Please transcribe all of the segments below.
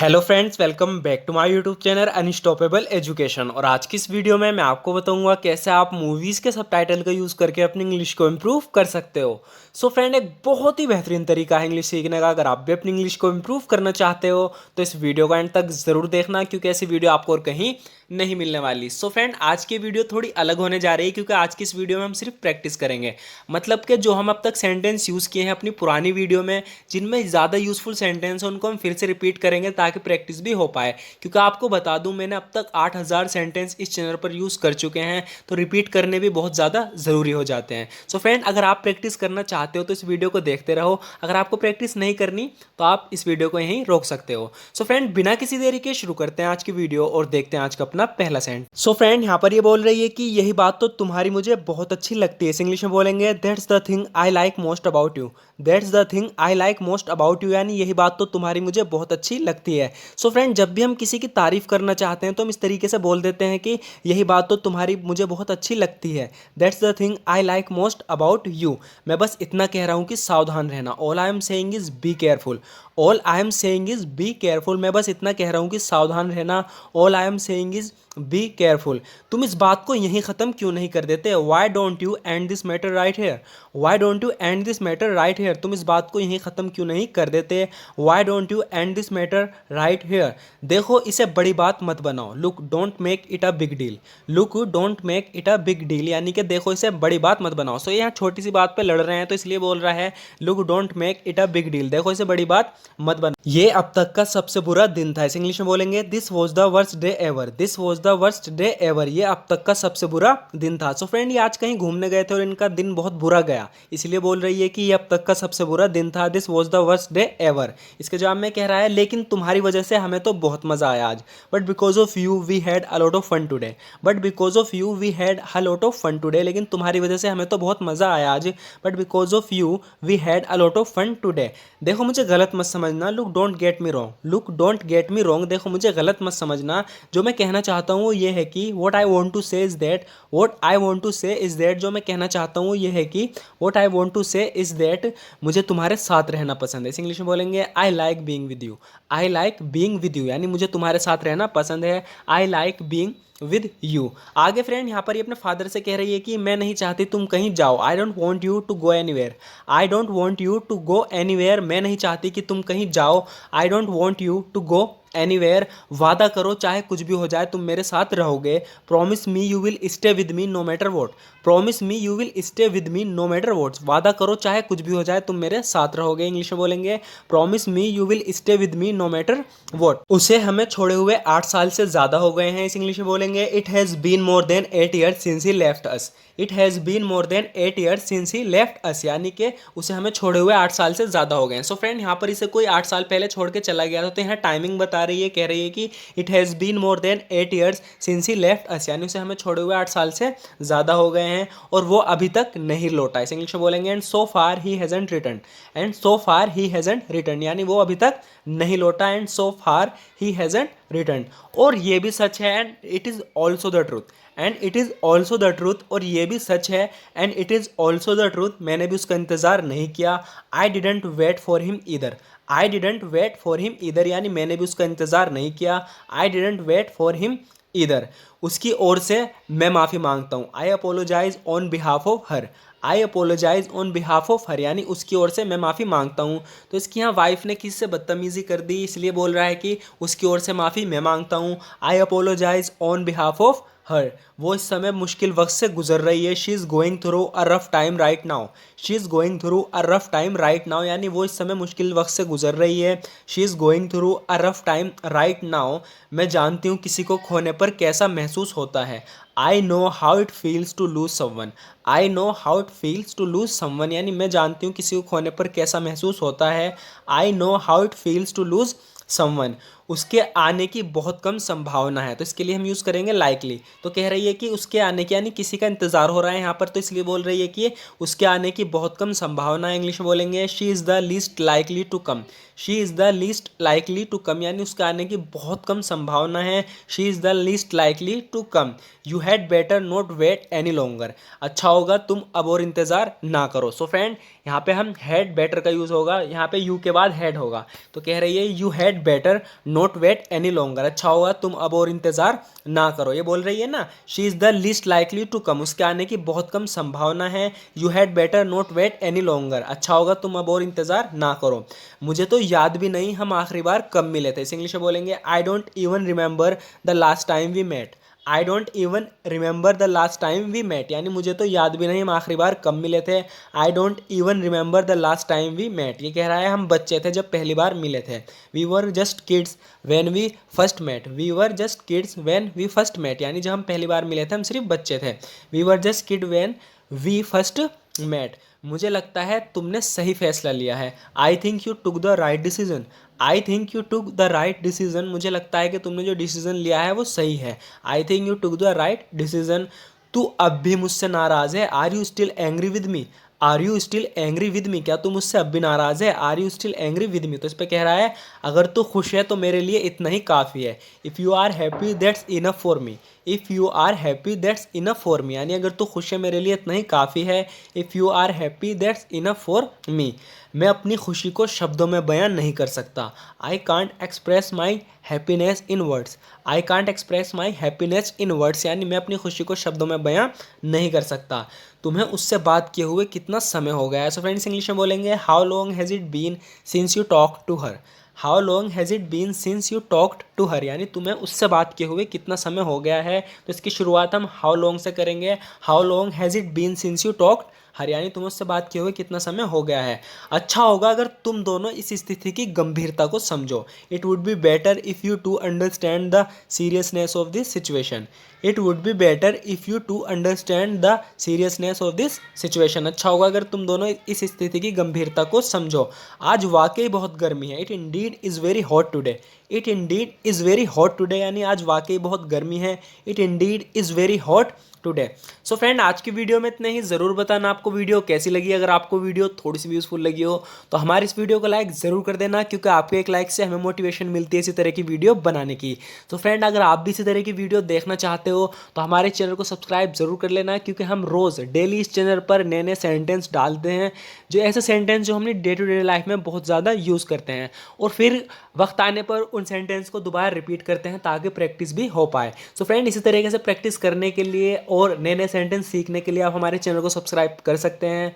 Hello friends, welcome back to my YouTube channel unstoppable education. और आज की इस वीडियो में मैं आपको बताऊंगा कैसे आप मूवीज़ के सबटाइटल का यूज़ करके अपनी इंग्लिश को इम्प्रूव कर सकते हो। सो फ्रेंड, एक बहुत ही बेहतरीन तरीका है इंग्लिश सीखने का। अगर आप भी अपनी इंग्लिश को इम्प्रूव करना चाहते हो तो इस वीडियो को एंड तक ज़रूर देखना, क्योंकि ऐसी वीडियो आपको और कहीं नहीं मिलने वाली। सो फ्रेंड, आज की वीडियो थोड़ी अलग होने जा रही है, क्योंकि आज की इस वीडियो में हम सिर्फ प्रैक्टिस करेंगे। मतलब कि जो हम अब तक सेंटेंस यूज़ किए हैं अपनी पुरानी वीडियो में, जिनमें ज़्यादा यूजफुल सेंटेंस है, उनको हम फिर से रिपीट करेंगे ताकि प्रैक्टिस भी हो पाए। क्योंकि आपको बता दूं, मैंने अब तक 8000 सेंटेंस इस चैनल पर यूज़ कर चुके हैं, तो रिपीट करने भी बहुत ज़्यादा ज़रूरी हो जाते हैं। सो फ्रेंड, अगर आप प्रैक्टिस करना चाहते हो तो इस वीडियो को देखते रहो। अगर आपको प्रैक्टिस नहीं करनी तो आप इस वीडियो को यहीं रोक सकते हो। सो फ्रेंड, बिना किसी देरी के शुरू करते हैं आज की वीडियो और देखते हैं आज का अपना पहला सेंटेंस। सो फ्रेंड, यहाँ पर ये बोल रही है कि यही बात तो तुम्हारी मुझे बहुत अच्छी लगती है। इस इंग्लिश में बोलेंगे that's the thing I like most about you. That's the thing I like most about you, यानी यही बात तो तुम्हारी मुझे बहुत अच्छी लगती है। सो फ्रेंड, जब भी हम किसी की तारीफ करना चाहते हैं तो हम इस तरीके से बोल देते हैं कि यही बात तो तुम्हारी मुझे बहुत अच्छी लगती है। That's the thing I like most about you. मैं बस इतना कह रहा हूँ कि सावधान रहना। All I am saying is be careful. All I am saying is be careful. मैं बस इतना कह रहा हूँ कि सावधान रहना। All I am saying is be careful. तुम इस बात को यहीं ख़त्म क्यों नहीं कर देते? Why don't you end this matter right here. Why don't you end this matter right here. तुम इस बात को यहीं ख़त्म क्यों नहीं कर देते? Why don't you end this matter right here. देखो, इसे बड़ी बात मत बनाओ। Look don't make it a big deal. Look don't make it a big deal, यानी कि देखो, इसे बड़ी बात मत बनाओ। सो यहाँ छोटी सी बात पे लड़ रहे हैं, तो इसलिए बोल रहा है look don't make it a big deal. देखो, इसे बड़ी बात मत बनाओ। ये अब तक का सबसे बुरा दिन था। इस इंग्लिश में बोलेंगे this was the worst day ever. This was the worst day ever. ये अब तक का सबसे बुरा दिन था। सो फ्रेंड, ये आज कहीं घूमने गए थे और इनका दिन बहुत बुरा गया, इसलिए बोल रही है कि ये अब तक का सबसे बुरा दिन था। This was the worst day ever. इसके जवाब में कह रहा है लेकिन तुम्हारी वजह से हमें तो बहुत मजा आया आज। But because of you we had a lot of fun today. But because of you we had a lot of fun today. लेकिन तुम्हारी वजह से हमें तो बहुत मजा आया आज। But because of you we had a lot of fun today. देखो, मुझे गलत मत समझना। Look don't get me wrong. Look don't get me wrong. देखो, मुझे गलत मत समझना। जो मैं कहना चाहता हूँ वो ये है कि what I want to say is that. What I want to say is that. जो मैं कहना चाहता हूँ ये है कि what I want to say is that, मुझे तुम्हारे साथ रहना पसंद है। इस इंग्लिश में बोलेंगे I like being with you. I like being with you, यानी मुझे तुम्हारे साथ रहना पसंद है। I like being with you. आगे फ्रेंड, यहाँ पर ये अपने फादर से कह रही है कि मैं नहीं चाहती तुम कहीं जाओ। I don't want you to go anywhere. I don't want you to go anywhere. मैं नहीं चाहती कि तुम कहीं जाओ। I don't want you to go anywhere. वादा करो चाहे कुछ भी हो जाए तुम मेरे साथ रहोगे। Promise me you will stay with me know matter what. Promise me you will stay with me know matter what. वादा करो चाहे कुछ भी हो जाए तुम मेरे साथ रहोगे। इंग्लिश में बोलेंगे promise me you will stay with me know matter what. उसे हमें छोड़े हुए 8 साल से ज़्यादा हो गए हैं। इस इंग्लिश में बोलेंगे it has been more than 8 years since he left us. It has been more than 8 years since he left us, यानी कि उसे हमें छोड़े हुए 8 साल से ज़्यादा हो गए हैं। सो फ्रेंड, यहाँ पर इसे कोई 8 साल पहले छोड़ के चला गया था, तो यहाँ टाइमिंग बता रही है, कह रही है कि it has been more than 8 years since he left us, यानी उसे हमें छोड़े हुए 8 साल से ज़्यादा हो गए हैं और वो अभी तक नहीं लौटा। इस इंग्लिश में बोलेंगे and so far he hasn't return. And so far he hasn't return, यानी वो अभी तक नहीं लौटा। And so far he hasn't return. और ये भी सच है and it is also the truth. And it is also the truth, और ये भी सच है and it is also the truth. मैंने भी उसका इंतज़ार नहीं किया। I didn't wait for him either. I didn't wait for him either, यानी मैंने भी उसका इंतज़ार नहीं किया। I didn't wait for him either. उसकी ओर से मैं माफ़ी मांगता हूँ। I apologise on behalf of her. I apologise on behalf of her, यानी उसकी ओर से मैं माफ़ी मांगता हूँ। तो इसकी यहाँ वाइफ ने किससे बदतमीज़ी कर दी, इसलिए बोल रहा है कि उसकी ओर से माफ़ी मैं मांगता हूँ। I apologise on behalf of her. वो इस समय मुश्किल वक्त से गुजर रही है। She is going through a rough time right now. She is going through a rough time right now, यानी वो इस समय मुश्किल वक्त से गुजर रही है। She is going through a rough time right now. मैं जानती हूँ किसी को खोने पर कैसा महसूस होता है। I know how it feels to lose someone. I know how it feels to lose someone, यानी मैं जानती हूँ किसी को खोने पर कैसा महसूस होता है। I know how it feels to lose someone. उसके आने की बहुत कम संभावना है, तो इसके लिए हम यूज़ करेंगे लाइकली। तो कह रही है कि उसके आने की, यानी किसी का इंतज़ार हो रहा है यहाँ पर, तो इसलिए बोल रही है कि उसके आने की बहुत कम संभावना है। इंग्लिश में बोलेंगे she is the least likely to come. She is the least likely to come, यानी उसके आने की बहुत कम संभावना है। She is the least likely to come. You had better not wait any longer. अच्छा होगा तुम अब और इंतज़ार ना करो। सो फ्रेंड, यहाँ पे हम हैड बेटर का यूज़ होगा। यहाँ पे यू के बाद हैड होगा, तो कह रही है you had better not wait any longer, अच्छा होगा तुम अब और इंतज़ार ना करो। ये बोल रही है ना, she is the least likely to come, उसके आने की बहुत कम संभावना है। You had better not wait any longer, अच्छा होगा तुम अब और इंतज़ार ना करो। मुझे तो याद भी नहीं हम आखिरी बार कब मिले थे। इस इंग्लिश में बोलेंगे I don't even remember the last time we met. I don't even remember the last time we met, यानी मुझे तो याद भी नहीं हम आखिरी बार कब मिले थे। I don't even remember the last time we met, ये कह रहा है हम बच्चे थे जब पहली बार मिले थे। We were just kids when we first met, we were just kids when we first met, यानी जब हम पहली बार मिले थे हम सिर्फ बच्चे थे। We were just kid when we first met, मुझे लगता है तुमने सही फैसला लिया है। I think you took the right decision, I think you took the right decision, मुझे लगता है कि तुमने जो डिसीजन लिया है वो सही है। I think you took the right decision. तू अब भी मुझसे नाराज़ है, are you still angry with me, are you still angry with me, क्या तू मुझसे अब भी नाराज़ है, are you still angry with me. तो इस पर कह रहा है अगर तू खुश है तो मेरे लिए इतना ही काफ़ी है। If you are happy that's enough for me, if you are happy that's enough for me, यानी अगर तू खुश है मेरे लिए इतना ही काफ़ी है। If you are happy that's enough for me, मैं अपनी खुशी को शब्दों में बयान नहीं कर सकता। I can't express my happiness in words, I can't express my happiness in words, यानी मैं अपनी खुशी को शब्दों में बयान नहीं कर सकता। तुम्हें उससे बात किए हुए कितना समय हो गया है। सो फ्रेंड्स इंग्लिश में बोलेंगे how long has it been since you talk to her, how long has it been since you talked to her, यानी तुम्हें उससे बात किए हुए कितना समय हो गया है। तो इसकी शुरुआत हम हाउ लॉन्ग से करेंगे। How long has it been since you talked her, यानी तुम्हें उससे बात किए हुए कितना समय हो गया है। अच्छा होगा अगर तुम दोनों इस स्थिति की गंभीरता को समझो। It would be better if you to understand the seriousness of this situation, it would be better if you to understand the seriousness of this situation, अच्छा होगा अगर तुम दोनों इस स्थिति की गंभीरता को समझो। आज वाकई बहुत गर्मी है। It Indeed is very hot today, it Indeed is very hot today, यानी आज वाकई बहुत गर्मी है। It Indeed is very hot today. So friend आज की वीडियो में इतने ही। ज़रूर बताना आपको वीडियो कैसी लगी। अगर आपको वीडियो थोड़ी सी भी यूज़फुल लगी हो तो हमारी इस वीडियो को लाइक ज़रूर कर देना, क्योंकि आपके एक लाइक से हमें मोटिवेशन मिलती है इसी तरह की वीडियो बनाने की। तो फ्रेंड अगर आप भी इसी तरह की वीडियो देखना चाहते हो तो हमारे चैनल को सब्सक्राइब ज़रूर कर लेना, क्योंकि हम रोज़ डेली इस चैनल पर नए नए सेंटेंस डालते हैं, जो ऐसे सेंटेंस जो हमने डे टू डे लाइफ में बहुत ज़्यादा यूज़ करते हैं, और फिर वक्त आने पर उन सेंटेंस को दोबारा रिपीट करते हैं ताकि प्रैक्टिस भी हो पाए। सो फ्रेंड इसी तरीके से प्रैक्टिस करने के लिए और नए नए सेंटेंस सीखने के लिए आप हमारे चैनल को सब्सक्राइब कर सकते हैं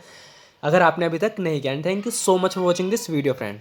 अगर आपने अभी तक नहीं किया। Thank you so much for watching this video friend.